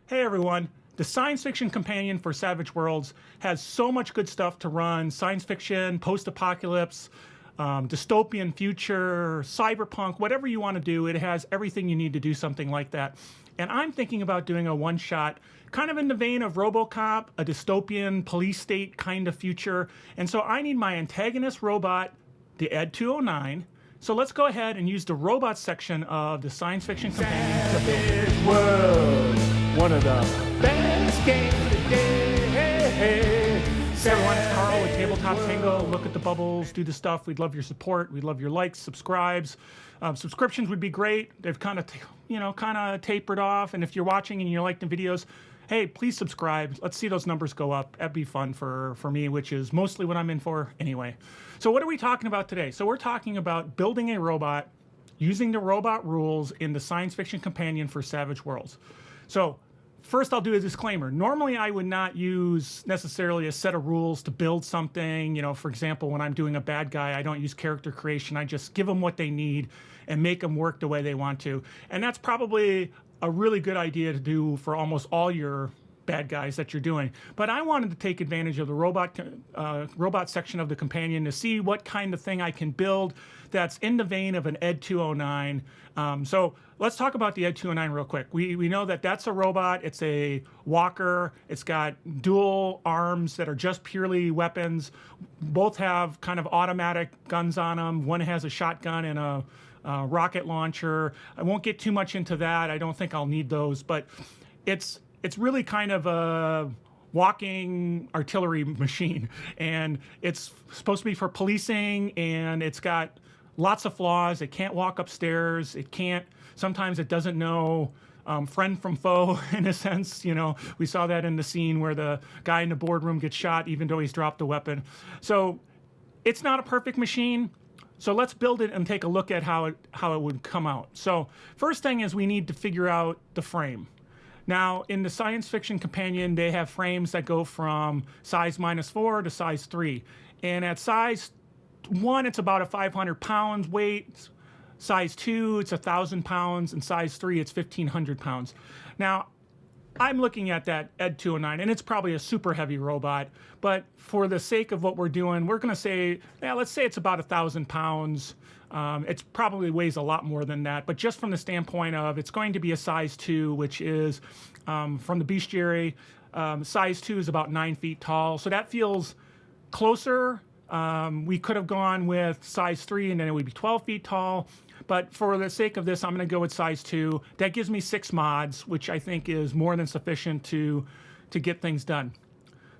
Hey everyone, the science fiction companion for Savage Worlds has so much good stuff to run: science fiction, post-apocalypse, dystopian future, cyberpunk, whatever you want to do. It has everything you need to do something like that. And I'm thinking about doing a one-shot, kind of in the vein of RoboCop, a dystopian police state kind of future. And so I need my antagonist robot, the Ed 209. So let's go ahead and use the robot section of the science fiction companion to build it. Savage Worlds, one of the best games today. Hey everyone, it's Carl with Tabletop Tango. Look at the bubbles, do the stuff. We'd love your support. We'd love your likes, subscribes. Subscriptions would be great. They've kind of tapered off. And if you're watching and you like the videos, hey, please subscribe. Let's see those numbers go up. That'd be fun for me, which is mostly what I'm in for anyway. So what are we talking about today? So we're talking about building a robot using the robot rules in the science fiction companion for Savage Worlds. So first, I'll do a disclaimer. Normally, I would not use necessarily a set of rules to build something. You know, for example, when I'm doing a bad guy, I don't use character creation. I just give them what they need and make them work the way they want to. And that's probably a really good idea to do for almost all your bad guys that you're doing. But I wanted to take advantage of the robot section of the companion to see what kind of thing I can build that's in the vein of an Ed 209. So let's talk about the Ed 209 real quick. We know that that's a robot. It's a walker. It's got dual arms that are just purely weapons. Both have kind of automatic guns on them. One has a shotgun and a rocket launcher. I won't get too much into that. I don't think I'll need those, but it's really kind of a walking artillery machine, and it's supposed to be for policing, and it's got lots of flaws. It can't walk upstairs. Sometimes it doesn't know friend from foe, in a sense. You know, we saw that in the scene where the guy in the boardroom gets shot even though he's dropped a weapon. So it's not a perfect machine. So let's build it and take a look at how it would come out. So first thing is we need to figure out the frame. Now, in the science fiction companion, they have frames that go from size -4 to size 3. And at size 1, it's about a 500 pounds weight. Size 2, it's 1,000 pounds. And size 3, it's 1,500 pounds. Now, I'm looking at that Ed 209, and it's probably a super heavy robot. But for the sake of what we're doing, we're going to say, yeah, let's say it's about 1,000 pounds. It probably weighs a lot more than that. But just from the standpoint of it's going to be a size 2, which is from the bestiary. Size 2 is about 9 feet tall. So that feels closer. We could have gone with size 3, and then it would be 12 feet tall. But for the sake of this, I'm going to go with size 2. That gives me 6 mods, which I think is more than sufficient to get things done.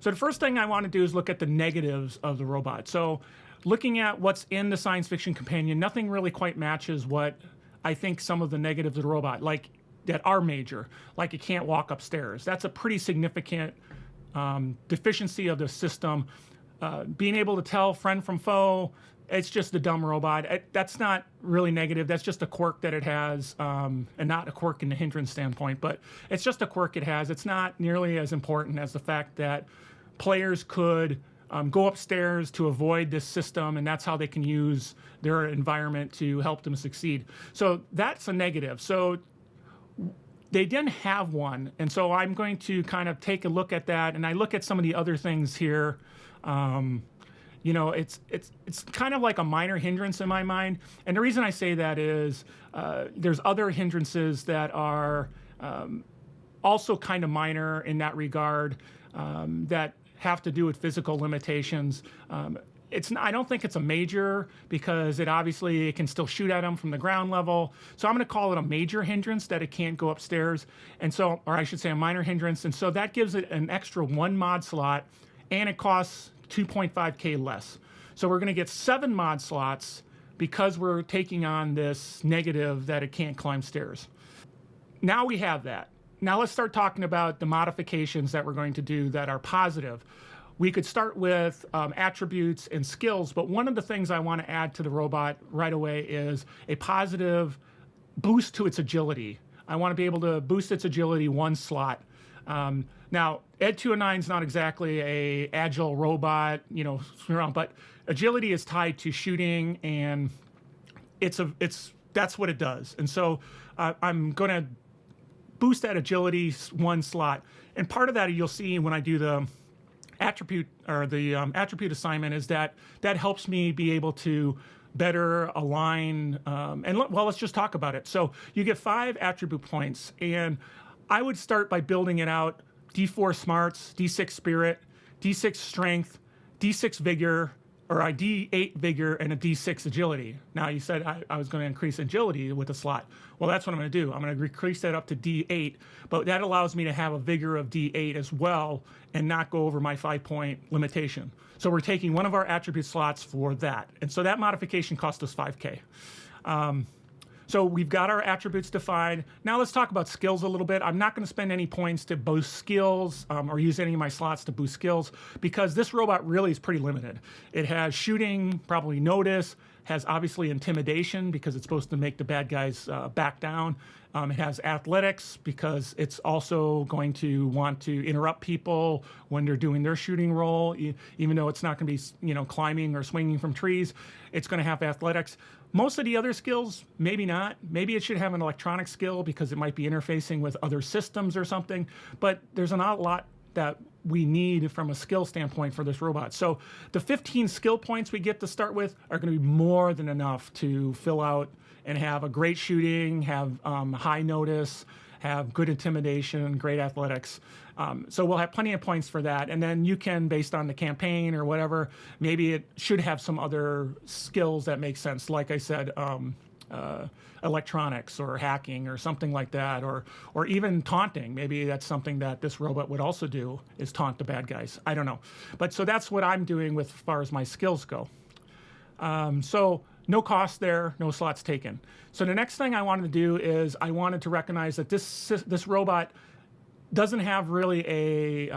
So the first thing I want to do is look at the negatives of the robot. So looking at what's in the science fiction companion, nothing really quite matches what I think some of the negatives of the robot, like that are major, like it can't walk upstairs. That's a pretty significant deficiency of the system. Being able to tell friend from foe, it's just a dumb robot. That's not really negative. That's just a quirk that it has, and not a quirk in the hindrance standpoint, but it's just a quirk it has. It's not nearly as important as the fact that players could go upstairs to avoid this system, and that's how they can use their environment to help them succeed. So that's a negative. So they didn't have one, and so I'm going to kind of take a look at that, and I look at some of the other things here. You know, it's kind of like a minor hindrance in my mind, and the reason I say that is there's other hindrances that are also kind of minor in that regard, that have to do with physical limitations. I don't think it's a major, because it can still shoot at them from the ground level. So I'm going to call it a major hindrance that it can't go upstairs, and so, or I should say a minor hindrance. And so that gives it an extra 1 mod slot, and it costs 2.5K less. So we're going to get 7 mod slots because we're taking on this negative that it can't climb stairs. Now we have that. Now let's start talking about the modifications that we're going to do that are positive. We could start with attributes and skills, but one of the things I want to add to the robot right away is a positive boost to its agility. I want to be able to boost its agility 1 slot. Now, Ed 209 is not exactly a agile robot, you know, but agility is tied to shooting, and that's what it does. And so I'm going to boost that agility one slot. And part of that you'll see when I do the attribute or the attribute assignment is that helps me be able to better align. Well, let's just talk about it. So you get 5 attribute points, and I would start by building it out: D4 smarts, D6 spirit, D6 strength, D6 vigor, or a D8 vigor, and a D6 agility. Now, you said I was going to increase agility with a slot. Well, that's what I'm going to do. I'm going to increase that up to D8, but that allows me to have a vigor of D8 as well and not go over my 5-point limitation. So we're taking one of our attribute slots for that. And so that modification cost us 5K. So we've got our attributes defined. Now let's talk about skills a little bit. I'm not going to spend any points to boost skills or use any of my slots to boost skills because this robot really is pretty limited. It has shooting, probably notice, has obviously intimidation because it's supposed to make the bad guys back down. It has athletics because it's also going to want to interrupt people when they're doing their shooting roll, even though it's not going to be, climbing or swinging from trees. It's going to have athletics. Most of the other skills, maybe not. Maybe it should have an electronic skill because it might be interfacing with other systems or something. But there's not a lot that we need from a skill standpoint for this robot. So the 15 skill points we get to start with are going to be more than enough to fill out and have a great shooting, have high notice, have good intimidation, great athletics. So we'll have plenty of points for that. And then you can, based on the campaign or whatever, maybe it should have some other skills that make sense. Like I said, electronics or hacking or something like that, or even taunting. Maybe that's something that this robot would also do, is taunt the bad guys. I don't know. But so that's what I'm doing with as far as my skills go. So no cost there, no slots taken. So the next thing I wanted to do is I wanted to recognize that this robot doesn't have really a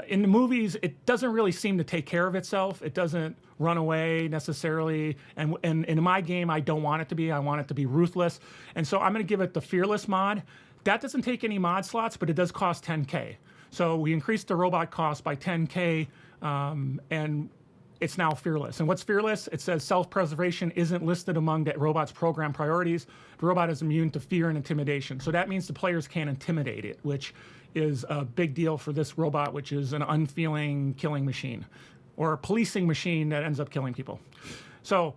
in the movies, it doesn't really seem to take care of itself. It doesn't run away necessarily. And in my game, I don't want it to be. I want it to be ruthless. And so I'm going to give it the Fearless mod. That doesn't take any mod slots, but it does cost 10K. So we increased the robot cost by 10K, and it's now Fearless. And what's Fearless? It says self-preservation isn't listed among the robot's program priorities. The robot is immune to fear and intimidation. So that means the players can't intimidate it, which is a big deal for this robot, which is an unfeeling killing machine or a policing machine that ends up killing people. So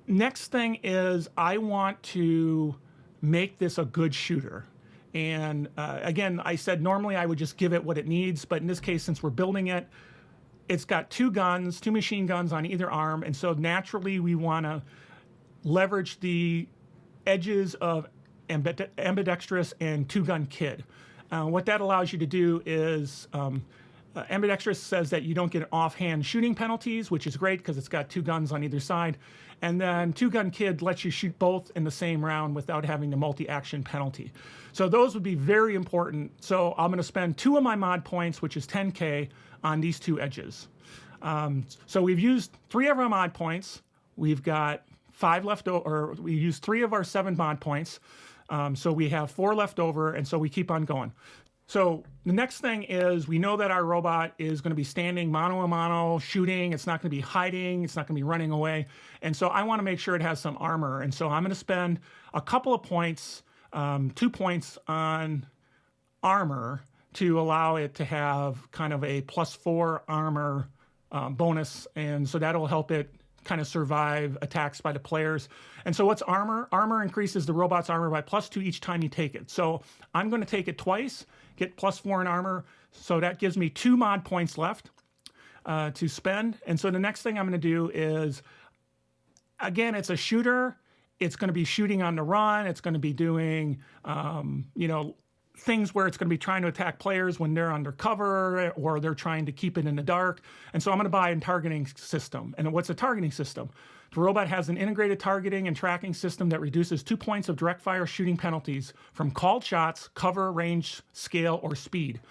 next thing is I want to make this a good shooter. And again, I said normally I would just give it what it needs, but in this case, since we're building it, it's got 2 guns, 2 machine guns on either arm, and so naturally we want to leverage the edges of ambidextrous and 2-gun kid. What that allows you to do is ambidextrous says that you don't get offhand shooting penalties, which is great because it's got 2 guns on either side. And then 2-gun kid lets you shoot both in the same round without having the multi-action penalty. So those would be very important. So I'm going to spend 2 of my mod points, which is 10K, on these 2 edges. So we've used 3 of our mod points. We've got 5 left over, or we used 3 of our 7 mod points. So we have 4 left over, and so we keep on going. So the next thing is we know that our robot is going to be standing mano a mano, shooting. It's not going to be hiding. It's not going to be running away. And so I want to make sure it has some armor. And so I'm going to spend a couple of points, 2 points on armor to allow it to have kind of a +4 armor bonus. And so that'll help it kind of survive attacks by the players. And so what's armor? Armor increases the robot's armor by +2 each time you take it. So I'm going to take it twice, get +4 in armor. So that gives me 2 mod points left to spend. And so the next thing I'm going to do is, again, it's a shooter. It's going to be shooting on the run. It's going to be doing, things where it's going to be trying to attack players when they're under cover or they're trying to keep it in the dark. And so I'm going to buy a targeting system. And what's a targeting system? The robot has an integrated targeting and tracking system that reduces 2 points of direct fire shooting penalties from called shots, cover, range, scale, or speed.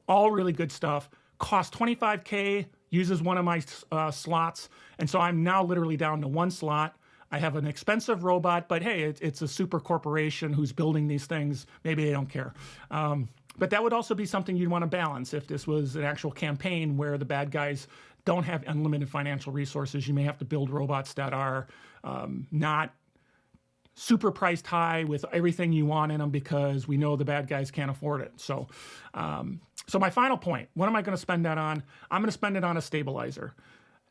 All really good stuff. Cost 25K, uses one of my slots. And so I'm now literally down to 1 slot. I have an expensive robot, but hey, it's a super corporation who's building these things. Maybe they don't care. But that would also be something you'd want to balance if this was an actual campaign where the bad guys don't have unlimited financial resources. You may have to build robots that are not super priced high with everything you want in them because we know the bad guys can't afford it. So, so my final point, what am I going to spend that on? I'm going to spend it on a stabilizer.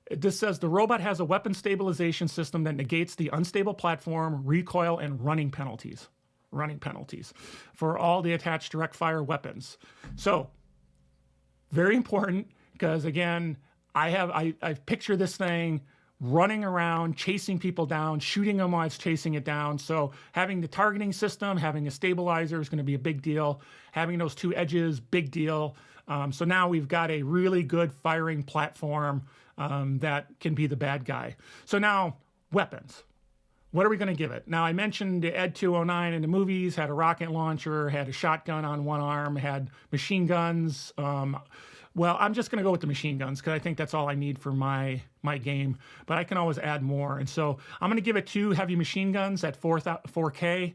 This says the robot has a weapon stabilization system that negates the unstable platform, recoil, and running penalties for all the attached direct fire weapons. So very important, because again, I picture this thing running around, chasing people down, shooting them while it's chasing it down. So having the targeting system, having a stabilizer is going to be a big deal. Having those two edges, big deal. So now we've got a really good firing platform that can be the bad guy. So now, weapons. What are we going to give it? Now, I mentioned the Ed 209 in the movies, had a rocket launcher, had a shotgun on one arm, had machine guns. Well, I'm just going to go with the machine guns because I think that's all I need for my game, but I can always add more. And so I'm going to give it 2 heavy machine guns at 4K,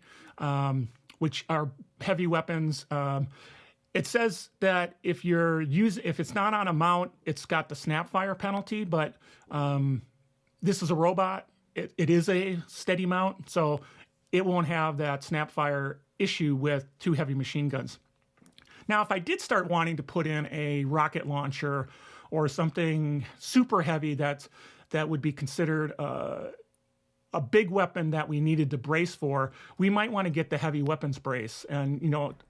which are heavy weapons. It says that if it's not on a mount, it's got the snap fire penalty, but this is a robot. It is a steady mount, so it won't have that snap fire issue with 2 heavy machine guns. Now, if I did start wanting to put in a rocket launcher or something super heavy that would be considered a big weapon that we needed to brace for, we might want to get the heavy weapons brace. And,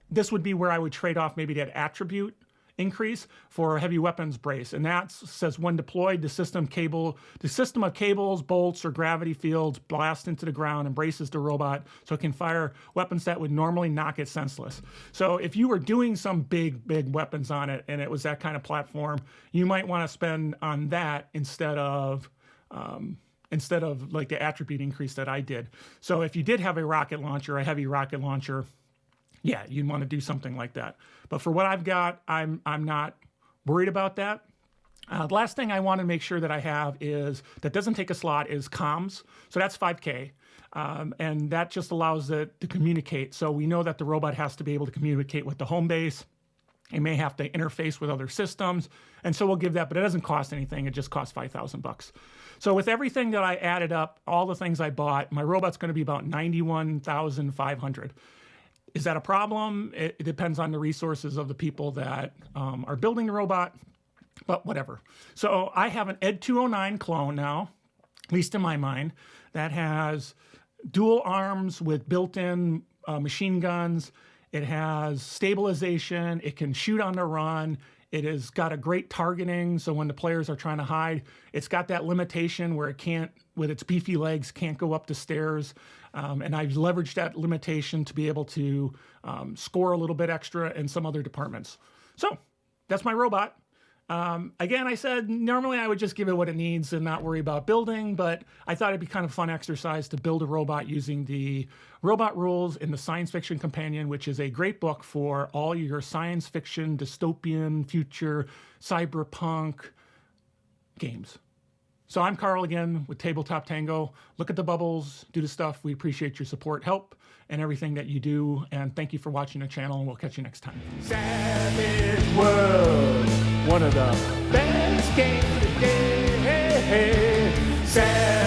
this would be where I would trade off maybe that attribute increase for a heavy weapons brace. And that says when deployed, the system of cables, bolts, or gravity fields blast into the ground and braces the robot so it can fire weapons that would normally knock it senseless. So if you were doing some big weapons on it and it was that kind of platform, you might want to spend on that instead of like the attribute increase that I did. So if you did have a rocket launcher, a heavy rocket launcher, yeah, you'd want to do something like that. But for what I've got, I'm not worried about that. The last thing I want to make sure that I have is that doesn't take a slot is comms. So that's 5K. And that just allows it to communicate. So we know that the robot has to be able to communicate with the home base. It may have to interface with other systems. And so we'll give that, but it doesn't cost anything. It just costs $5,000. So with everything that I added up, all the things I bought, my robot's going to be about $91,500. Is that a problem? It depends on the resources of the people that are building the robot, but whatever. So I have an Ed 209 clone now, at least in my mind, that has dual arms with built-in machine guns. It has stabilization. It can shoot on the run. It has got a great targeting, so when the players are trying to hide, it's got that limitation where it can't, with its beefy legs, can't go up the stairs. And I've leveraged that limitation to be able to score a little bit extra in some other departments. So that's my robot. Again, I said normally I would just give it what it needs and not worry about building, but I thought it'd be kind of fun exercise to build a robot using the robot rules in the Science Fiction Companion, which is a great book for all your science fiction, dystopian, future, cyberpunk games. So I'm Carl again with Tabletop Tango. Look at the bubbles, do the stuff. We appreciate your support, help, and everything that you do. And thank you for watching the channel, and we'll catch you next time. Savage World, one of the best games today. Savage